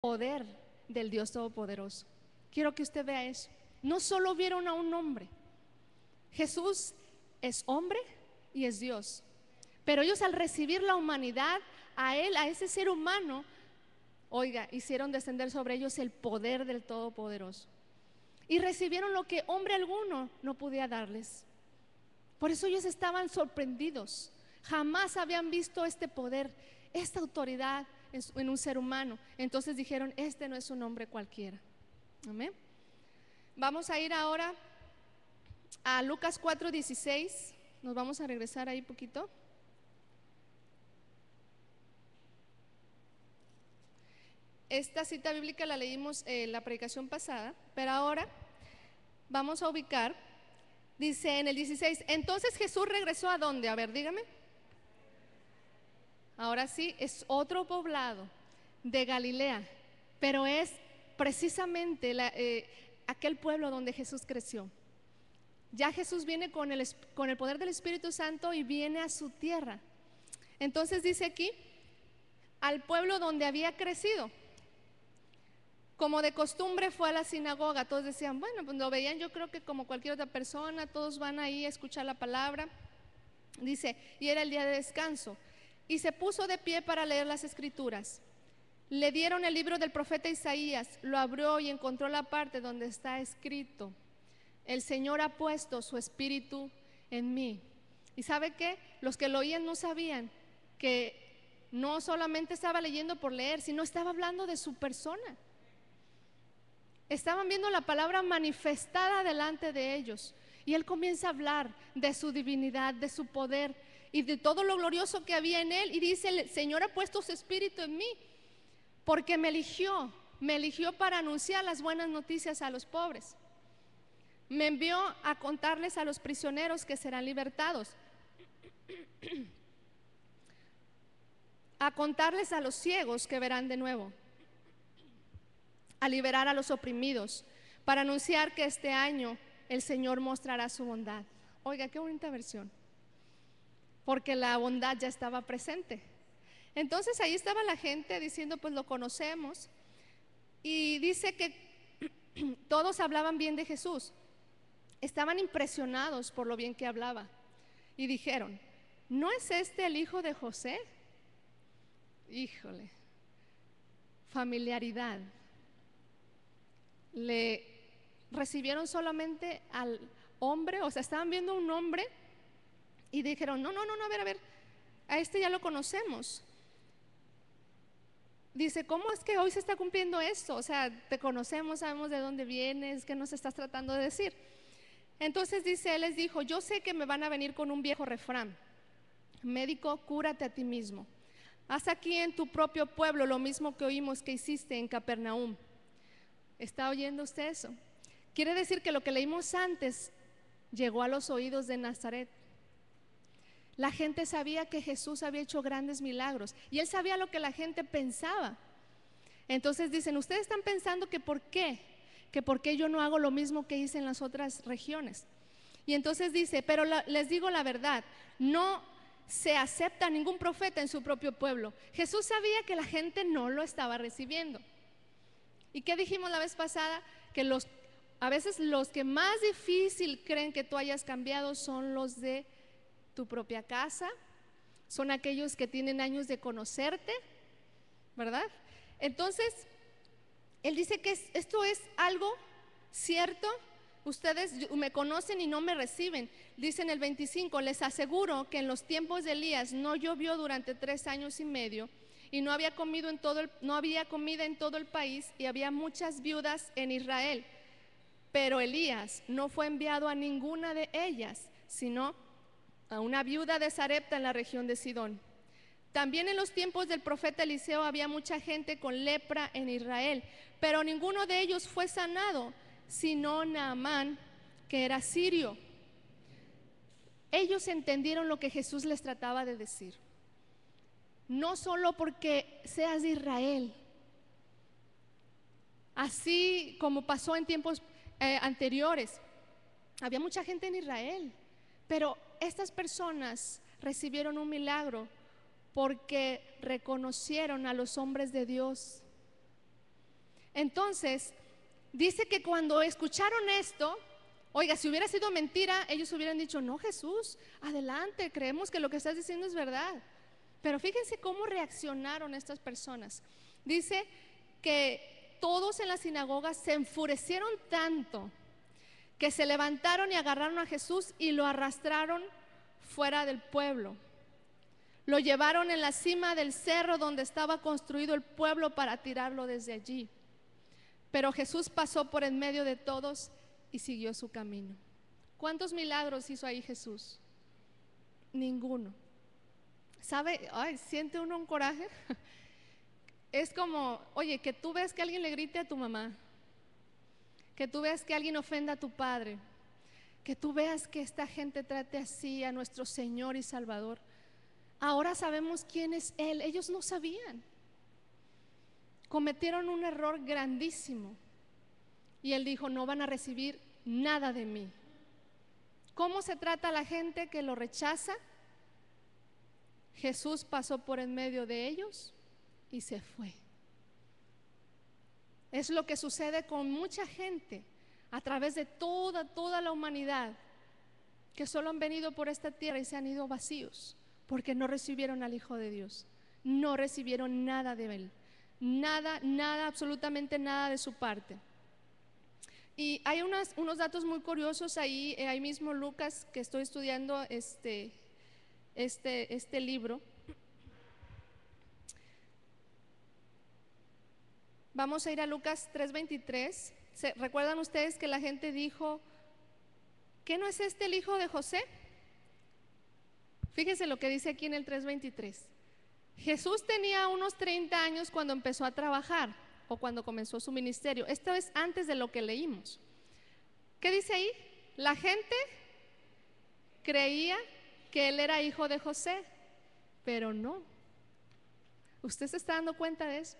poder del Dios Todopoderoso. Quiero que usted vea eso. No solo vieron a un hombre. Jesús es hombre y es Dios. Pero ellos, al recibir la humanidad, a él, a ese ser humano, oiga, hicieron descender sobre ellos el poder del Todopoderoso. Y recibieron lo que hombre alguno no podía darles. Por eso ellos estaban sorprendidos. Jamás habían visto este poder, esta autoridad en un ser humano. Entonces dijeron, este no es un hombre cualquiera. Amén. Vamos a ir ahora a Lucas 4:16. Nos vamos a regresar ahí poquito. Esta cita bíblica la leímos en la predicación pasada, pero ahora vamos a ubicar. Dice en el 16, entonces Jesús regresó ¿a dónde? A ver, dígame. Ahora sí, es otro poblado de Galilea, pero es precisamente aquel pueblo donde Jesús creció. Ya Jesús viene con el poder del Espíritu Santo y viene a su tierra. Entonces dice aquí, al pueblo donde había crecido. Como de costumbre fue a la sinagoga. Todos decían, bueno, pues lo veían, yo creo que como cualquier otra persona, todos van ahí a escuchar la palabra. Dice, y era el día de descanso. Y se puso de pie para leer las escrituras. Le dieron el libro del profeta Isaías, lo abrió y encontró la parte donde está escrito, el Señor ha puesto su espíritu en mí. ¿Y sabe qué? Los que lo oían no sabían que no solamente estaba leyendo por leer, sino estaba hablando de su persona. Estaban viendo la palabra manifestada delante de ellos. Y él comienza a hablar de su divinidad, de su poder y de todo lo glorioso que había en él. Y dice, el Señor ha puesto su espíritu en mí, porque me eligió para anunciar las buenas noticias a los pobres. Me envió a contarles a los prisioneros que serán libertados, a contarles a los ciegos que verán de nuevo, a liberar a los oprimidos, para anunciar que este año el Señor mostrará su bondad. Oiga, qué bonita versión, porque la bondad ya estaba presente. Entonces ahí estaba la gente diciendo, pues lo conocemos. Y dice que todos hablaban bien de Jesús. Estaban impresionados por lo bien que hablaba. Y dijeron, ¿no es este el hijo de José? Híjole, familiaridad. Le recibieron solamente al hombre, o sea, estaban viendo un hombre y dijeron, no, a ver, a este ya lo conocemos. Dice, ¿cómo es que hoy se está cumpliendo esto? O sea, te conocemos, sabemos de dónde vienes, ¿qué nos estás tratando de decir? Entonces dice, él les dijo, yo sé que me van a venir con un viejo refrán, médico, cúrate a ti mismo. Haz aquí en tu propio pueblo lo mismo que oímos que hiciste en Capernaum. ¿Está oyendo usted eso? Quiere decir que lo que leímos antes llegó a los oídos de Nazaret. La gente sabía que Jesús había hecho grandes milagros y él sabía lo que la gente pensaba. Entonces dicen, ustedes están pensando que por qué yo no hago lo mismo que hice en las otras regiones. Y entonces dice, pero les digo la verdad, no se acepta ningún profeta en su propio pueblo. Jesús sabía que la gente no lo estaba recibiendo. ¿Y qué dijimos la vez pasada? Que a veces los que más difícil creen que tú hayas cambiado son los de tu propia casa, son aquellos que tienen años de conocerte, ¿verdad? Entonces, él dice que esto es algo cierto. Ustedes me conocen y no me reciben. Dice en el 25, les aseguro que en los tiempos de Elías no llovió durante 3 años y medio y no había comida en todo el país y había muchas viudas en Israel. Pero Elías no fue enviado a ninguna de ellas, sino a una viuda de Sarepta en la región de Sidón. También en los tiempos del profeta Eliseo había mucha gente con lepra en Israel, pero ninguno de ellos fue sanado, sino Naamán, que era sirio. Ellos entendieron lo que Jesús les trataba de decir. No solo porque seas de Israel, así como pasó en tiempos anteriores, había mucha gente en Israel, pero estas personas recibieron un milagro porque reconocieron a los hombres de Dios. Entonces, dice que cuando escucharon esto, oiga, si hubiera sido mentira, ellos hubieran dicho, no, Jesús, adelante, creemos que lo que estás diciendo es verdad. Pero fíjense cómo reaccionaron estas personas. Dice que todos en la sinagoga se enfurecieron tanto que se levantaron y agarraron a Jesús y lo arrastraron fuera del pueblo. Lo llevaron en la cima del cerro donde estaba construido el pueblo para tirarlo desde allí. Pero Jesús pasó por en medio de todos y siguió su camino. ¿Cuántos milagros hizo ahí Jesús? Ninguno. ¿Sabe? Ay, ¿siente uno un coraje? Es como, oye, que tú ves que alguien le grite a tu mamá, que tú veas que alguien ofenda a tu padre, que tú veas que esta gente trate así a nuestro Señor y Salvador. Ahora sabemos quién es Él. Ellos no sabían. Cometieron un error grandísimo. Y Él dijo, no van a recibir nada de mí. ¿Cómo se trata a la gente que lo rechaza? Jesús pasó por en medio de ellos y se fue. Es lo que sucede con mucha gente a través de toda la humanidad, que solo han venido por esta tierra y se han ido vacíos, porque no recibieron al Hijo de Dios, no recibieron nada de Él, nada, absolutamente nada de su parte. Y hay unos datos muy curiosos ahí mismo Lucas, que estoy estudiando este libro. Vamos a ir a Lucas 3:23. ¿Recuerdan ustedes que la gente dijo, ¿qué no es este el hijo de José? Fíjense lo que dice aquí en el 3:23. Jesús tenía unos 30 años cuando empezó a trabajar o cuando comenzó su ministerio. Esto es antes de lo que leímos. ¿Qué dice ahí? La gente creía que él era hijo de José, pero no. ¿Usted se está dando cuenta de eso?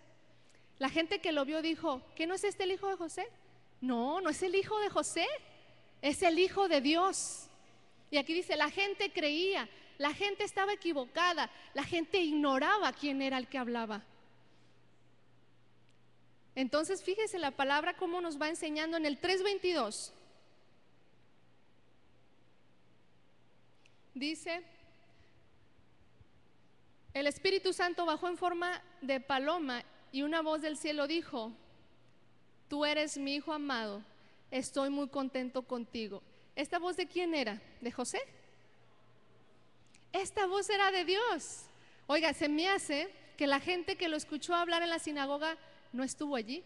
La gente que lo vio dijo, ¿qué no es este el hijo de José? No, no es el hijo de José, es el hijo de Dios. Y aquí dice, la gente creía, la gente estaba equivocada, la gente ignoraba quién era el que hablaba. Entonces fíjese la palabra cómo nos va enseñando en el 3:22. Dice, el Espíritu Santo bajó en forma de paloma y una voz del cielo dijo, tú eres mi hijo amado, estoy muy contento contigo. ¿Esta voz de quién era? ¿De José? Esta voz era de Dios. Oiga, se me hace que la gente que lo escuchó hablar en la sinagoga no estuvo allí,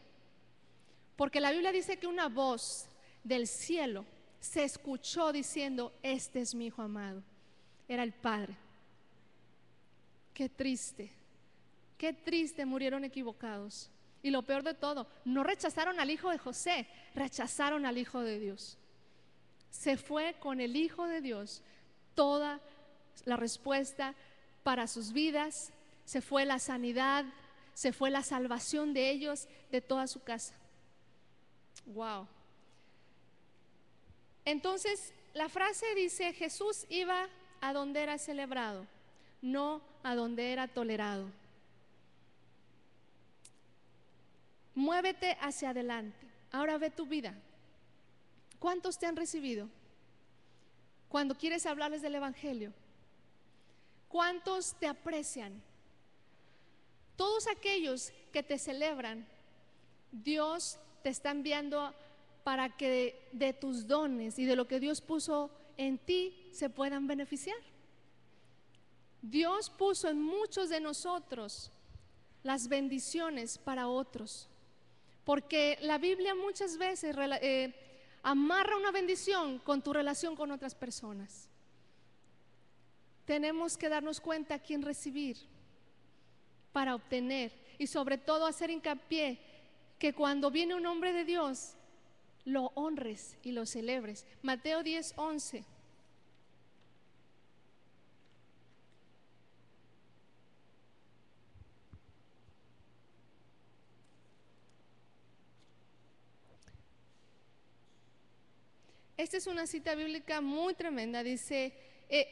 porque la Biblia dice que una voz del cielo se escuchó diciendo, este es mi hijo amado. Era el Padre. Qué triste murieron equivocados. Y lo peor de todo, no rechazaron al hijo de José, rechazaron al hijo de Dios. Se fue con el hijo de Dios toda la respuesta para sus vidas, se fue la sanidad, se fue la salvación de ellos, de toda su casa. Wow. Entonces la frase dice, Jesús iba a donde era celebrado, no a donde era tolerado. Muévete hacia adelante. Ahora ve tu vida. ¿Cuántos te han recibido cuando quieres hablarles del Evangelio? ¿Cuántos te aprecian? Todos aquellos que te celebran, Dios te está enviando para que de tus dones y de lo que Dios puso en ti se puedan beneficiar. Dios puso en muchos de nosotros las bendiciones para otros, porque la Biblia muchas veces amarra una bendición con tu relación con otras personas. Tenemos que darnos cuenta a quién recibir para obtener, y sobre todo hacer hincapié que cuando viene un hombre de Dios lo honres y lo celebres. Mateo 10:11. Esta es una cita bíblica muy tremenda. Dice,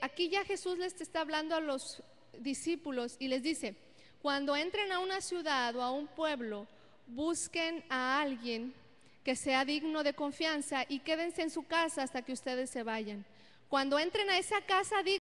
aquí ya Jesús les está hablando a los discípulos y les dice, cuando entren a una ciudad o a un pueblo busquen a alguien que sea digno de confianza y quédense en su casa hasta que ustedes se vayan. Cuando entren a esa casa,